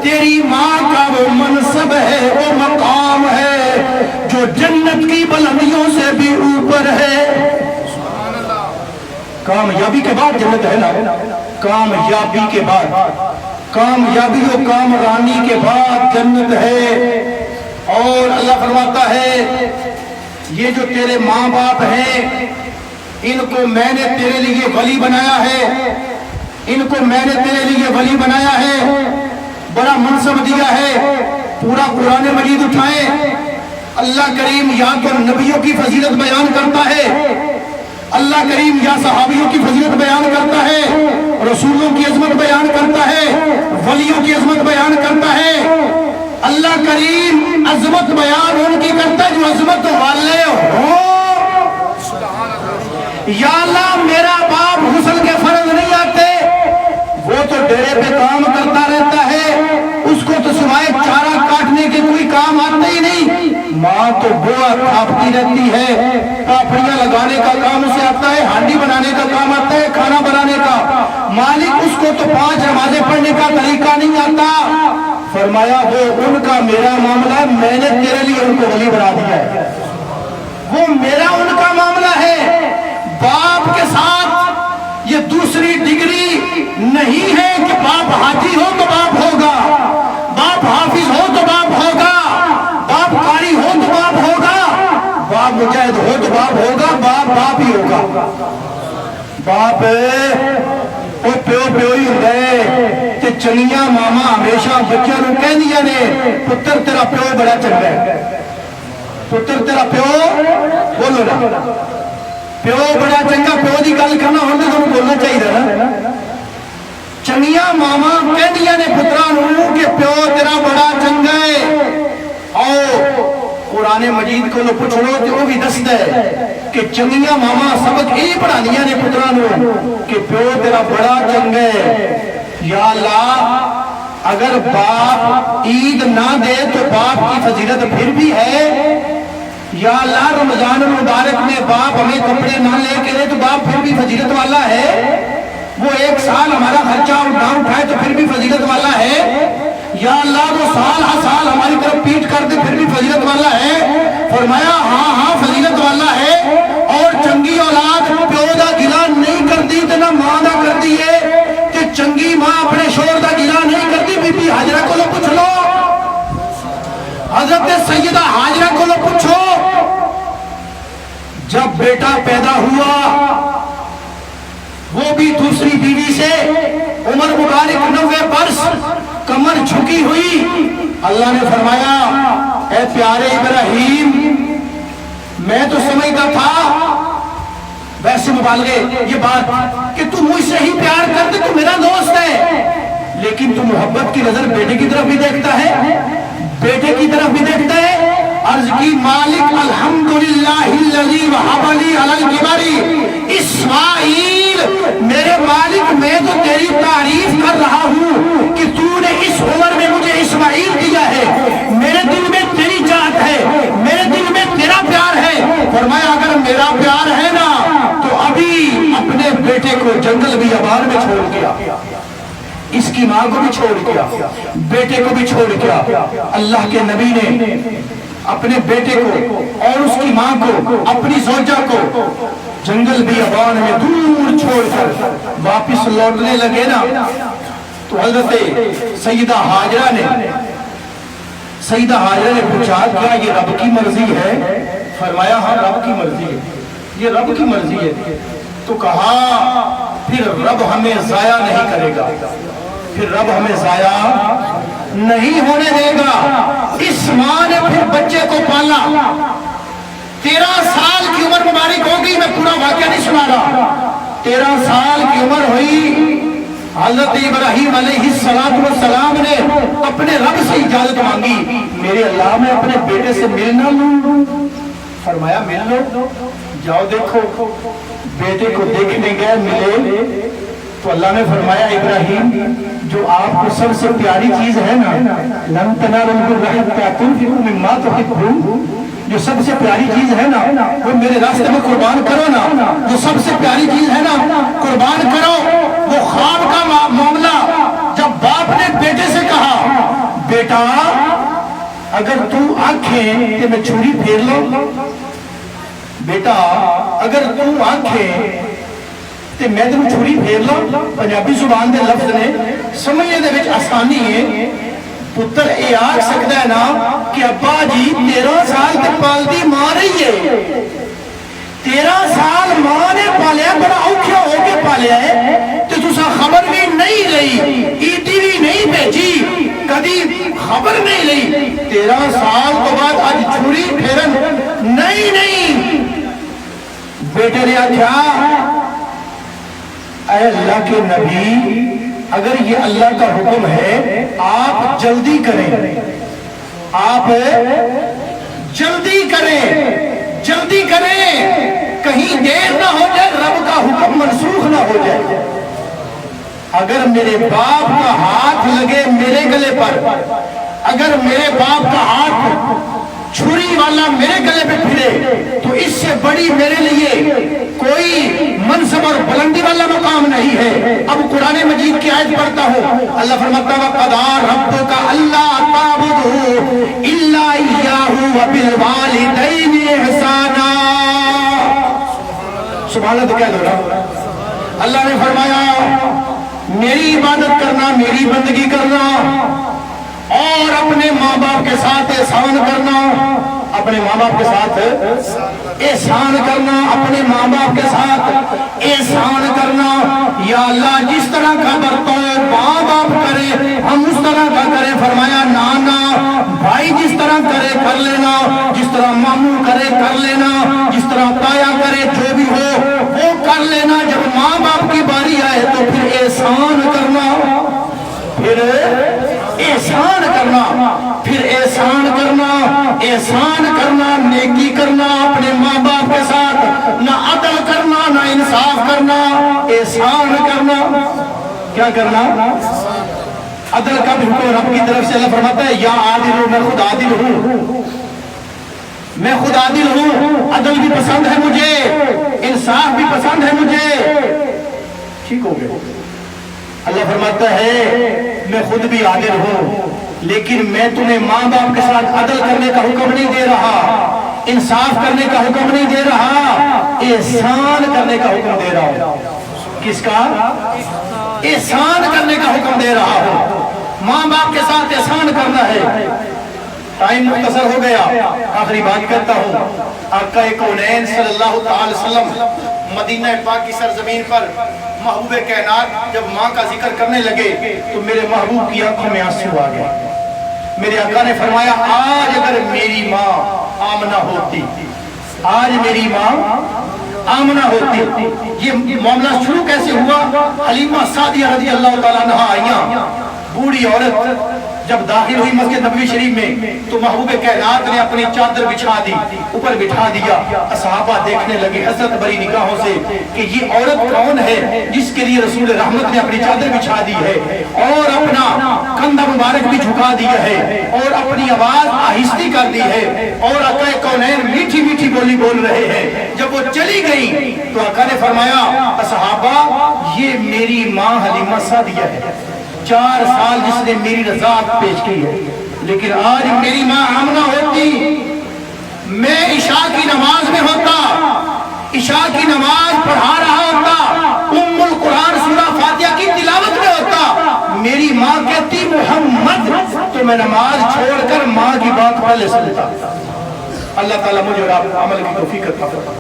تیری ماں کا وہ منصب ہے، وہ مقام ہے جو جنت کی بلندیوں سے بھی اوپر ہے۔ کامیابی کے بعد جنت ہے نا، کامیابی کے بعد، کامیابی و کامرانی کے بعد جنت ہے۔ اور اللہ فرماتا ہے یہ جو تیرے ماں باپ ہیں ان کو میں نے تیرے لیے ولی بنایا ہے، ان کو میں نے تیرے لیے ولی بنایا ہے، بڑا منصب دیا ہے۔ پورا قرآن مجید اٹھائیں، اللہ کریم یا تو نبیوں کی فضیلت بیان کرتا ہے، اللہ کریم یا صحابیوں کی فضیلت بیان کرتا ہے، رسولوں کی عظمت بیان کرتا ہے، ولیوں کی عظمت بیان کرتا ہے۔ اللہ کریم عظمت بیان ان کی کرتا ہے جو عظمت والے ہوں۔ یا اللہ میرا باپ غسل کے فرض نہیں آتے، وہ تو ڈیرے پہ کام کرتا رہتا ہے، اس کو تو سوائے چارہ کاٹنے کے کوئی کام آتا ہی نہیں۔ ماں تو بوا تھاپتی رہتی ہے، پاپڑیاں لگانے کا کام اسے آتا ہے، ہانڈی بنانے کا کام آتا ہے، کھانا بنانے کا۔ مالک اس کو تو 5 نمازیں پڑھنے کا طریقہ نہیں آتا۔ فرمایا وہ ان کا میرا معاملہ ہے، میں نے تیرے لیے ان کو ولی بنا دیا ہے، وہ میرا ان کا معاملہ ہے۔ باپ کے ساتھ یہ دوسری ڈگری نہیں ہے کہ باپ حاجی ہو تو باپ ہوگا، باپ حافظ ہو تو باپ ہوگا، باپ قاری ہو تو باپ ہوگا، باپ مجاہد ہو تو باپ ہوگا، باپ باپ ہی ہوگا۔ باپ وہ پیو پیو ہی ہوتا ہے کہ چنگیاں ماما ہمیشہ بچوں کو کہہ دیا نے پتر تیرا پیو بڑا چنگا ہے، پتر تیرا پیو بولو نا، پیو بڑا چنگا، پیو دی گل کرنا ہوتا تو بولنا چاہیے نا۔ چنگیاں ماما کہہ دیا نے پترانوں کہ پیو تیرا بڑا چنگا ہے۔ آؤ قرآن مجید کو لو پچھڑو تو وہ بھی دستا ہے کہ چنگیاں ماما سبق ہی پڑھا دیا نے پترانوں کہ پیو تیرا بڑا چنگا ہے۔ یا اللہ اگر باپ عید نہ دے تو باپ کی فضیلت پھر بھی ہے۔ یا اللہ رمضان المبارک میں باپ ہمیں کپڑے نہ لے کے دے تو باپ پھر بھی فضیلت والا ہے۔ وہ 1 سال ہمارا خرچہ نہ اٹھائے تو پھر بھی فضیلت والا ہے۔ یا اللہ وہ سال ہر سال ہماری طرف پیٹ کر دے پھر بھی فضیلت والا ہے۔ فرمایا ہاں ہاں فضیلت والا ہے۔ اور چنگی اولاد پیو دا گلہ نہیں کرتی تو نہ ماں دا کرتی ہے کہ چنگی ماں اپنے شوہر دا گلہ نہیں کرتی۔ بی بی حاجرہ کو لو پوچھ لو، حضرت سیدہ حاجرہ کو لو پوچھو، جب بیٹا پیدا ہوا وہ بھی دوسری بیوی سے، عمر مبارک 90 برس، کمر جھکی ہوئی، اللہ نے فرمایا اے پیارے ابراہیم میں تو سمجھتا تھا ویسے مبالغے یہ بات کہ تو مجھ سے ہی پیار کرتے تو میرا دوست ہے، لیکن تو محبت کی نظر بیٹے کی طرف بھی دیکھتا ہے، بیٹے کی طرف بھی دیکھتا ہے۔ عرض کی مالک الحمدللہ الذی وہب لی علی الکبر اسماعیل، میرے مالک میں تو تیری تعریف کر رہا ہوں کہ تو نے اس عمر میں مجھے اسماعیل دیا ہے، میرے دل میں تیری چاہت ہے، میرے دل میں تیرا پیار ہے۔ فرمایا اگر میرا پیار ہے نا تو ابھی اپنے بیٹے کو جنگل بیابان میں چھوڑ گیا، اس کی ماں کو بھی چھوڑ گیا، بیٹے کو بھی چھوڑ گیا۔ اللہ کے نبی نے اپنے بیٹے کو اور اس کی ماں کو، اپنی زوجہ کو جنگل بیابان میں دور چھوڑ کر واپس لوٹنے لگے نا تو حضرت سیدہ حاجرہ نے پوچھا کیا یہ رب کی مرضی ہے؟ فرمایا ہاں رب کی مرضی ہے، یہ رب کی مرضی ہے۔ تو کہا پھر رب ہمیں ضائع نہیں کرے گا، پھر رب ہمیں ضائع نہیں ہونے دے گا۔ اس ماں نے پھر بچے کو پالا، 13 سال کی عمر مبارک ہوگی، میں پورا واقعہ نہیں سنا رہا، 13 سال کی عمر ہوئی، حضرت ابراہیم علیہ السلام نے اپنے رب سے اجازت مانگی، میرے اللہ میں اپنے بیٹے سے ملنا لوں؟ فرمایا مل لو، جاؤ دیکھو۔ بیٹے کو دیکھنے گئے، ملے تو اللہ نے فرمایا ابراہیم جو آپ کو سب سے پیاری چیز ہے نا، لن تنالوا البر حتى تنفقوا مما تحبون، جو سب سے پیاری چیز ہے نا وہ میرے راستے میں قربان کرو نا، جو سب سے پیاری چیز ہے نا قربان کرو۔ وہ خواب کا معاملہ جب باپ نے بیٹے سے کہا بیٹا اگر تو آنکھیں تے میں چھری پھیر لو، بیٹا اگر تو آنکھیں تے میں تینوں چھری پھیر لو، پنجابی زبان دے لفظ نے سمجھنے دے وچ آسانی ہے۔ پتر اے آکھ سکتا ہے نا کہ ابا جی 13 سال تے پالدی ماں رہی ہے، 13 سال ماں نے پالیا، بڑا اوکھیا ہو کے پالیا ہے، تو تسا خبر بھی نہیں لئی، ایٹی بھی نہیں بھیجی، کدی خبر نہیں لئی، 13 سال تو بعد آج چھری پھیرن نہیں بیٹے نے آجا اے اللہ کے نبی اگر یہ اللہ کا حکم ہے آپ جلدی کریں، آپ جلدی کریں، کہیں دیر نہ ہو جائے، رب کا حکم منسوخ نہ ہو جائے۔ اگر میرے باپ کا ہاتھ لگے میرے گلے پر، اگر میرے باپ کا ہاتھ چھری والا میرے گلے پہ پھرے تو اس سے بڑی میرے لیے کوئی منصب اور بلندی والا مقام نہیں ہے۔ اب قرآن مجید کی آیت پڑھتا ہوں، اللہ فرماتا ہے وَقَضَىٰ رَبُّكَ أَلَّا تَعْبُدُوا إِلَّا إِيَّاهُ وَبِالْوَالِدَيْنِ إِحْسَانًا۔ سبحان اللہ کہہ دو۔ اللہ نے فرمایا میری عبادت کرنا، میری بندگی کرنا اور اپنے ماں باپ کے ساتھ احسان کرنا، اپنے ماں باپ کے ساتھ احسان کرنا، اپنے ماں باپ کے ساتھ احسان کرنا۔ یا اللہ جس طرح کا برتاؤ ماں باپ کرے ہم اس طرح کا کریں۔ فرمایا نانا بھائی جس طرح کرے کر لینا، جس طرح ماموں کرے کر لینا، جس طرح تایا کرے جو بھی ہو وہ کر لینا۔ جب ماں باپ کی باری آئے تو پھر احسان کرنا، پھر احسان کرنا، پھر احسان کرنا، احسان کرنا، نیکی کرنا اپنے ماں باپ کے ساتھ، نہ عدل کرنا نہ انصاف کرنا، احسان کرنا۔ کیا کرنا؟ عدل کا بھی حکم رب کی طرف سے اللہ فرماتا ہے یا عادل ہوں، میں خود عادل ہوں، میں خود عادل ہوں، عدل بھی پسند ہے مجھے، انصاف بھی پسند ہے مجھے۔ ٹھیک ہو گئے؟ اللہ فرماتا ہے میں خود بھی عادل ہوں لیکن میں تمہیں ماں باپ کے ساتھ عدل کرنے کا حکم نہیں دے رہا، انصاف کرنے کا حکم نہیں دے رہا، احسان کرنے کا حکم دے رہا ہوں۔ کس کا؟ احسان کرنے کا حکم دے رہا ہوں، ماں باپ کے ساتھ احسان کرنا ہے۔ ٹائم مختصر ہو گیا، آخری بات کرتا ہوں۔ آقا کونین صلی اللہ تعالی وسلم مدینہ پاک کی سرزمین پر محبوب کائنات جب ماں کا ذکر کرنے لگے تو میرے محبوب کی آنکھوں میں آنسو آ گئے۔ میرے آقا نے فرمایا آج اگر میری ماں آمنہ ہوتی، آج میری ماں آمنہ ہوتی۔ یہ معاملہ شروع کیسے ہوا؟ حلیمہ سعدیہ رضی اللہ تعالیٰ عنہا آئیاں، بوڑھی عورت جب داخل ہوئی مسجد نبوی شریف میں تو محبوب کائنات نے اپنی چادر بچھا دی، اوپر بٹھا دیا۔ صحابہ دیکھنے لگے حسرت بھری نگاہوں سے کہ یہ عورت کون ہے جس کے لیے رسول رحمت نے اپنی چادر بچھا دی ہے اور اپنا کندھا مبارک بھی جھکا دیا ہے اور اپنی آواز آہستی کر دی ہے اور آقا کونین میٹھی میٹھی بولی بول رہے ہیں۔ جب وہ چلی گئی تو آقا نے فرمایا صحابہ یہ میری ماں حلیمہ سعدیہ ہے، 4 سال جس نے میری رضا پیش کی ہے، لیکن آج میری ماں آمنہ ہوتی، میں عشاء کی نماز میں ہوتا، عشاء کی نماز پڑھا رہا ہوتا، ام القرآن سورہ فاتحہ کی تلاوت میں ہوتا، میری ماں کہتی محمد، تو میں نماز چھوڑ کر ماں کی بات پہلے سنتا۔ اللہ تعالیٰ مجھے اور آپ عمل کی توفیق عطا فرمائے۔